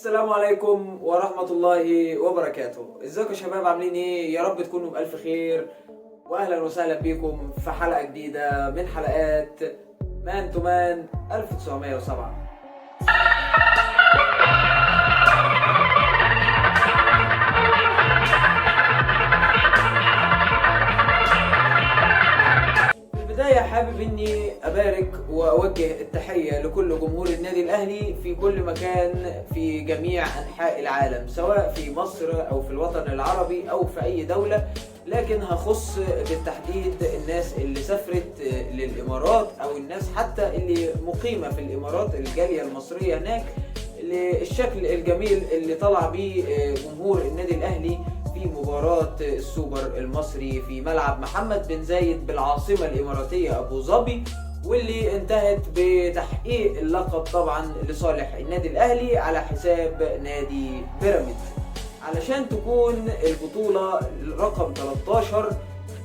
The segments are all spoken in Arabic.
السلام عليكم ورحمة الله وبركاته. ازيكم يا شباب، عاملين ايه؟ يا رب تكونوا بألف خير، واهلا وسهلا بيكم في حلقة جديدة من حلقات مان تو مان 1907. البداية حابب اني ابارك واوجه التحية لكل جمهور النادي الاهلي في كل مكان في جميع انحاء العالم، سواء في مصر او في الوطن العربي او في اي دولة. لكن هخص بالتحديد الناس اللي سافرت للامارات او الناس حتى اللي مقيمة في الامارات، الجالية المصرية هناك، للشكل الجميل اللي طلع بيه جمهور النادي الاهلي في مباراة السوبر المصري في ملعب محمد بن زايد بالعاصمة الإماراتية أبو ظبي، واللي انتهت بتحقيق اللقب طبعا لصالح النادي الأهلي على حساب نادي بيراميدز، علشان تكون البطولة رقم 13،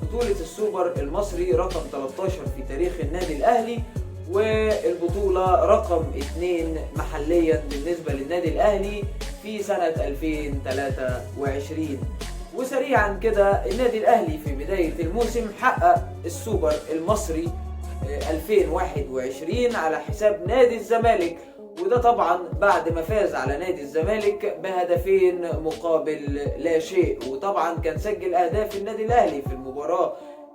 بطولة السوبر المصري رقم 13 في تاريخ النادي الأهلي، والبطولة رقم 2 محليا بالنسبة للنادي الأهلي في سنة 2023. وسريعا كده، النادي الأهلي في بداية الموسم حقق السوبر المصري 2021 على حساب نادي الزمالك، وده طبعا بعد ما فاز على نادي الزمالك بهدفين مقابل لا شيء. وطبعا كان سجل أهداف النادي الأهلي في المباراة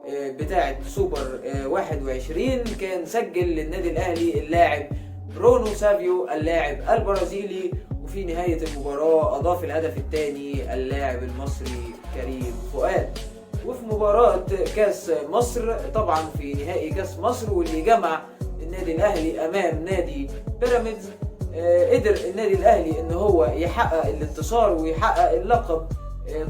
بتاعة سوبر 21، كان سجل للنادي الأهلي اللاعب برونو سافيو اللاعب البرازيلي، وفي نهاية المباراة أضاف الهدف الثاني اللاعب المصري كريم فؤاد. وفي مباراة كاس مصر طبعا في نهائي كاس مصر واللي جمع النادي الأهلي أمام نادي بيراميدز، قدر النادي الأهلي إن هو يحقق الانتصار ويحقق اللقب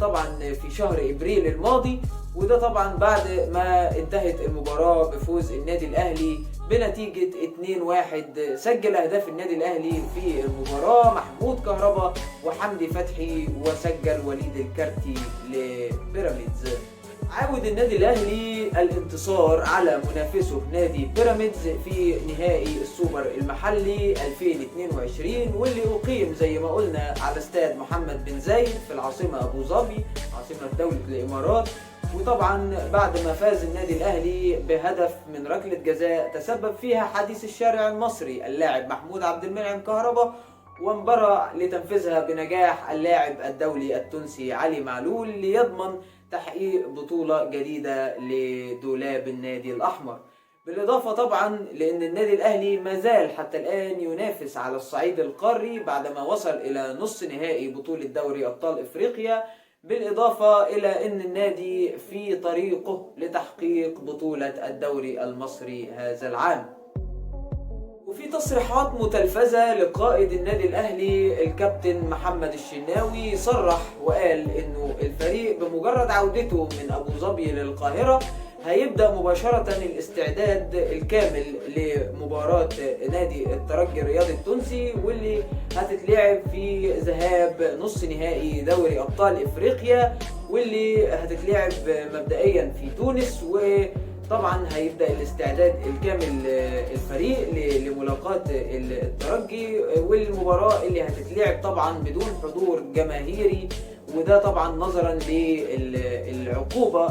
طبعا في شهر إبريل الماضي، وده طبعا بعد ما انتهت المباراة بفوز النادي الأهلي بنتيجة 2-1. سجل أهداف النادي الأهلي في المباراة محمود كهربا وحمدي فتحي، وسجل وليد الكارتي لبيراميدز. عاود النادي الأهلي الانتصار على منافسه نادي بيراميدز في نهائي السوبر المحلي 2022، واللي أقيم زي ما قلنا على استاد محمد بن زايد في العاصمة أبو ظبي عاصمة دولة الإمارات. وطبعا بعد ما فاز النادي الأهلي بهدف من ركلة جزاء تسبب فيها حديث الشارع المصري اللاعب محمود عبد المنعم كهربا، وانبرى لتنفيذها بنجاح اللاعب الدولي التونسي علي معلول ليضمن تحقيق بطولة جديدة لدولاب النادي الأحمر. بالإضافة طبعا لأن النادي الأهلي ما زال حتى الآن ينافس على الصعيد القاري بعدما وصل إلى نصف نهائي بطولة دوري أبطال إفريقيا، بالإضافة إلى أن النادي في طريقه لتحقيق بطولة الدوري المصري هذا العام. وفي تصريحات متلفزة لقائد النادي الأهلي الكابتن محمد الشناوي صرح وقال أنه الفريق بمجرد عودته من أبو ظبي للقاهرة هيبدأ مباشرة الاستعداد الكامل لمباراة نادي الترجي الرياضي التونسي، واللي هتتلعب في ذهاب نصف نهائي دوري أبطال إفريقيا، واللي هتتلعب مبدئيا في تونس. وطبعا هيبدأ الاستعداد الكامل الفريق لملاقاة الترجي، والمباراة اللي هتتلعب طبعا بدون حضور جماهيري، وده طبعا نظرا للعقوبة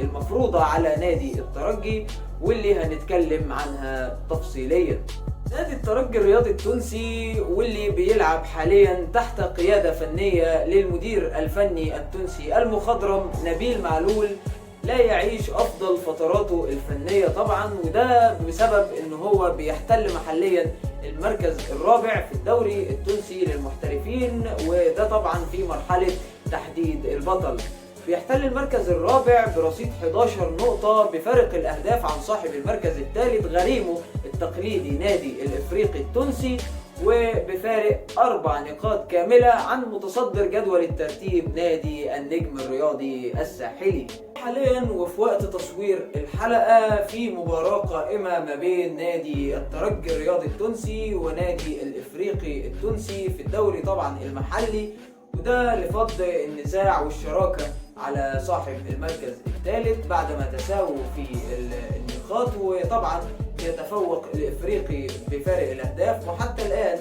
المفروضة على نادي الترجي واللي هنتكلم عنها تفصيليا. نادي الترجي الرياضي التونسي واللي بيلعب حاليا تحت قيادة فنية للمدير الفني التونسي المخضرم نبيل معلول لا يعيش أفضل فتراته الفنية طبعا، وده بسبب أنه هو بيحتل محليا المركز الرابع في الدوري التونسي للمحترفين، وده طبعا في مرحلة تحديد البطل. بيحتل المركز الرابع برصيد 11 نقطة بفارق الأهداف عن صاحب المركز الثالث غريمه التقليدي نادي الإفريقي التونسي، وبفارق 4 نقاط كاملة عن متصدر جدول الترتيب نادي النجم الرياضي الساحلي. حاليا وفي وقت تصوير الحلقة في مباراة قائمة ما بين نادي الترجي الرياضي التونسي ونادي الإفريقي التونسي في الدوري طبعا المحلي، وده لفض النزاع والشراكة على صاحب المركز الثالث بعدما تساووا في النقاط. وطبعا يتفوق الإفريقي بفارق الأهداف، وحتى الآن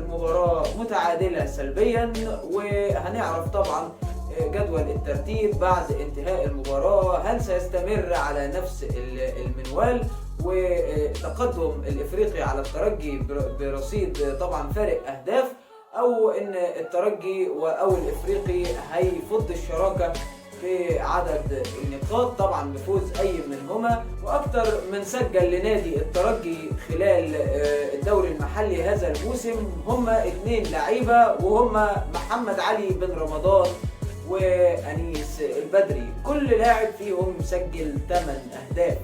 المباراة متعادلة سلبيا، وهنعرف طبعا جدول الترتيب بعد انتهاء المباراة. هل سيستمر على نفس المنوال وتقدم الإفريقي على الترجي برصيد طبعا فارق أهداف، أو إن الترجي أو الإفريقي هيفض الشراكة في عدد النقاط طبعا بفوز أي منهما. وأكثر من سجل لنادي الترجي خلال الدوري المحلي هذا الموسم هما 2 لعيبة، وهما محمد علي بن رمضان وأنيس البدري، كل لاعب فيهم سجل 8 أهداف.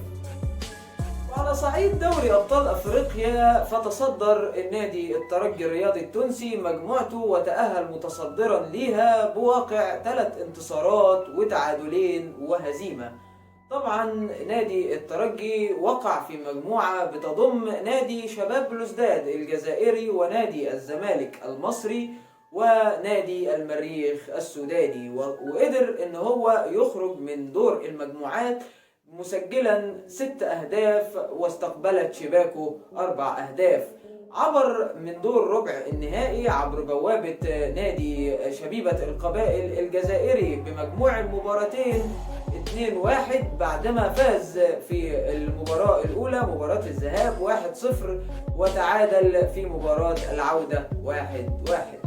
وعلى صعيد دوري أبطال أفريقيا فتصدر النادي الترجي الرياضي التونسي مجموعته وتأهل متصدرا ليها بواقع 3 انتصارات وتعادلين وهزيمة. طبعا نادي الترجي وقع في مجموعة بتضم نادي شباب بلوزداد الجزائري ونادي الزمالك المصري ونادي المريخ السوداني، وقدر ان هو يخرج من دور المجموعات مسجلا 6 أهداف واستقبلت شباكه 4 أهداف. عبر من دور ربع النهائي عبر بوابة نادي شبيبة القبائل الجزائري بمجموع المباراتين 2-1 بعدما فاز في المباراة الأولى مباراة الذهاب 1-0 وتعادل في مباراة العودة 1-1.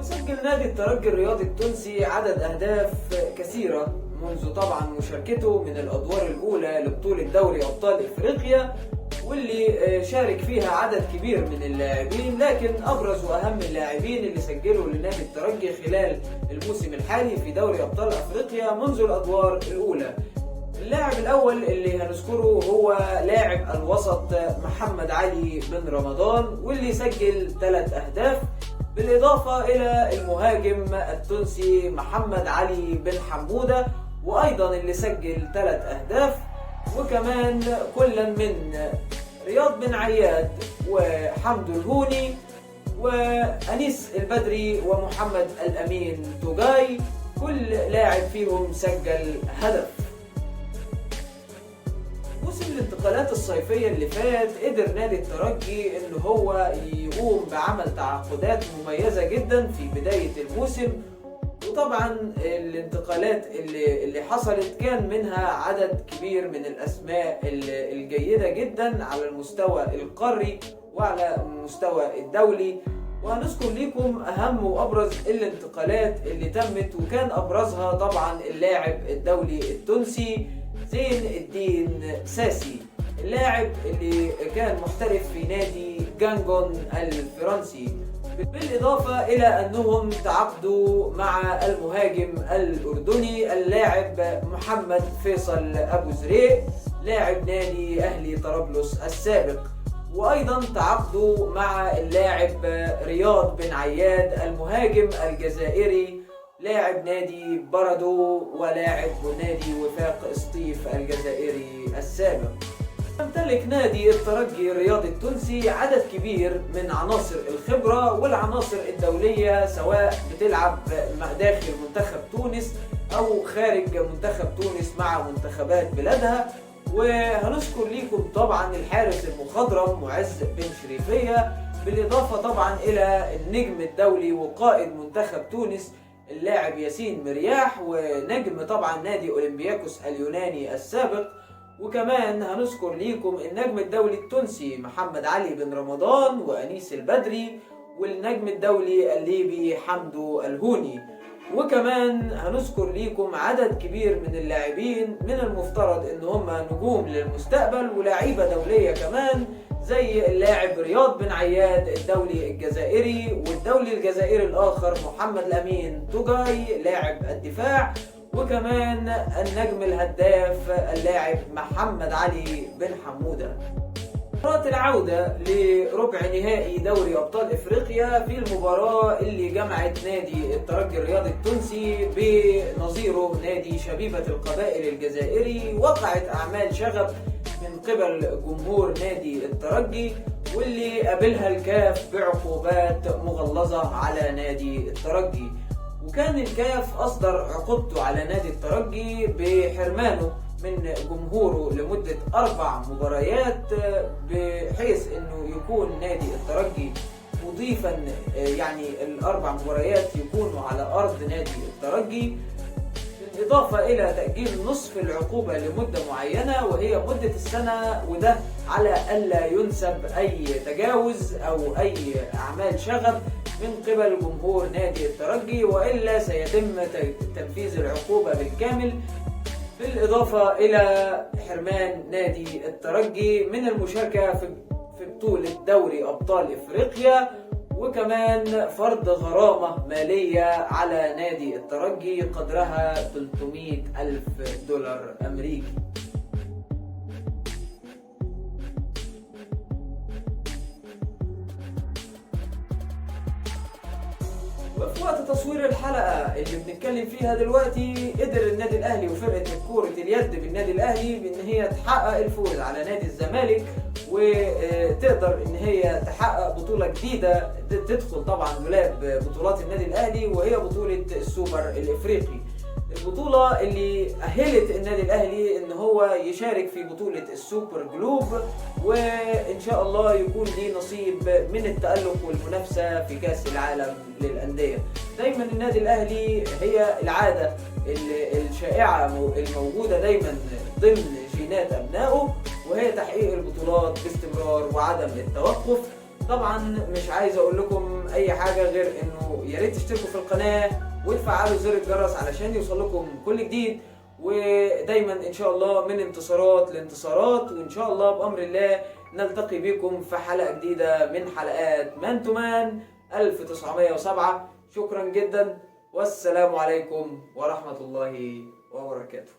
سجل نادي الترجي الرياضي التونسي عدد أهداف كثيرة منذ طبعا مشاركته من الأدوار الأولى لبطولة دوري أبطال إفريقيا، واللي شارك فيها عدد كبير من اللاعبين، لكن أبرز وأهم اللاعبين اللي سجلوا لنادي الترجي خلال الموسم الحالي في دوري أبطال أفريقيا منذ الأدوار الأولى. اللاعب الأول اللي هنذكره هو لاعب الوسط محمد علي بن رمضان، واللي سجل 3 أهداف، بالإضافة إلى المهاجم التونسي محمد علي بن حمودة وأيضا اللي سجل 3 أهداف، وكمان كلا من رياض بن عياد وحمد الهوني وأنيس البدري ومحمد الأمين توجاي، كل لاعب فيهم سجل هدف. موسم الانتقالات الصيفية اللي فات قدر نادي الترجي ان هو يقوم بعمل تعاقدات مميزة جدا في بداية الموسم، وطبعا الانتقالات اللي حصلت كان منها عدد كبير من الاسماء الجيدة جدا على المستوى القاري وعلى المستوى الدولي. وهنذكر لكم اهم وابرز الانتقالات اللي تمت، وكان ابرزها طبعا اللاعب الدولي التونسي زين الدين ساسي، اللاعب اللي كان محترف في نادي جانجون الفرنسي، بالإضافة إلى أنهم تعاقدوا مع المهاجم الأردني اللاعب محمد فيصل أبو زريق لاعب نادي أهلي طرابلس السابق، وأيضا تعاقدوا مع اللاعب رياض بن عياد المهاجم الجزائري لاعب نادي بردو ولاعب نادي وفاق سطيف الجزائري السابق. يمتلك نادي الترجي الرياضي التونسي عدد كبير من عناصر الخبرة والعناصر الدولية، سواء بتلعب داخل منتخب تونس أو خارج منتخب تونس مع منتخبات بلادها. وهنذكر لكم طبعا الحارس المخضرم معز بن شريفية، بالإضافة طبعا إلى النجم الدولي وقائد منتخب تونس اللاعب ياسين مرياح، ونجم طبعا نادي أولمبياكوس اليوناني السابق. وكمان هنذكر ليكم النجم الدولي التونسي محمد علي بن رمضان وأنيس البدري، والنجم الدولي الليبي حمدو الهوني. وكمان هنذكر ليكم عدد كبير من اللاعبين من المفترض ان هم نجوم للمستقبل ولاعيبه دوليه كمان، زي اللاعب رياض بن عياد الدولي الجزائري، والدولي الجزائري الاخر محمد الامين توجاي لاعب الدفاع، وكمان النجم الهداف اللاعب محمد علي بن حمودة. مباراة العودة لربع نهائي دوري أبطال إفريقيا في المباراة اللي جمعت نادي الترجي الرياضي التونسي بنظيره نادي شبيبة القبائل الجزائري، وقعت أعمال شغب من قبل جمهور نادي الترجي، واللي قابلها الكاف بعقوبات مغلظة على نادي الترجي. وكان الكاف أصدر عقوبته على نادي الترجي بحرمانه من جمهوره لمدة 4 مباريات، بحيث انه يكون نادي الترجي تضيفا يعني الأربع مباريات يكونوا على أرض نادي الترجي، بالإضافة إلى تأجيل نصف العقوبة لمدة معينة وهي مدة السنة، وده على ألا ينسب أي تجاوز أو أي أعمال شغب من قبل جمهور نادي الترجي، وإلا سيتم تنفيذ العقوبة بالكامل، بالإضافة إلى حرمان نادي الترجي من المشاركة في بطولة دوري أبطال إفريقيا، وكمان فرض غرامة مالية على نادي الترجي قدرها 300,000 دولار أمريكي. وفي وقت تصوير الحلقة اللي بنتكلم فيها دلوقتي، قدر النادي الأهلي وفرقة كرة اليد بالنادي الأهلي بإن هي تحقق الفوز على نادي الزمالك، وتقدر إن هي تحقق بطولة جديدة تدخل طبعا دولاب بطولات النادي الأهلي، وهي بطولة السوبر الإفريقي. البطولة اللي أهلت النادي الأهلي إن هو يشارك في بطولة السوبر جلوب، وإن شاء الله يكون ليه نصيب من التألق والمنافسة في كأس العالم للأندية. دايما النادي الأهلي هي العادة الشائعة الموجودة دايما ضمن جينات أبنائه، وهي تحقيق البطولات باستمرار وعدم التوقف. طبعا مش عايز أقول لكم أي حاجة غير إنه يا ريت تشتركوا في القناة وتفعلوا زر الجرس علشان يوصل لكم كل جديد، ودايما ان شاء الله من انتصارات لانتصارات، وان شاء الله بامر الله نلتقي بكم في حلقه جديده من حلقات مان تو مان 1907. شكرا جدا، والسلام عليكم ورحمه الله وبركاته.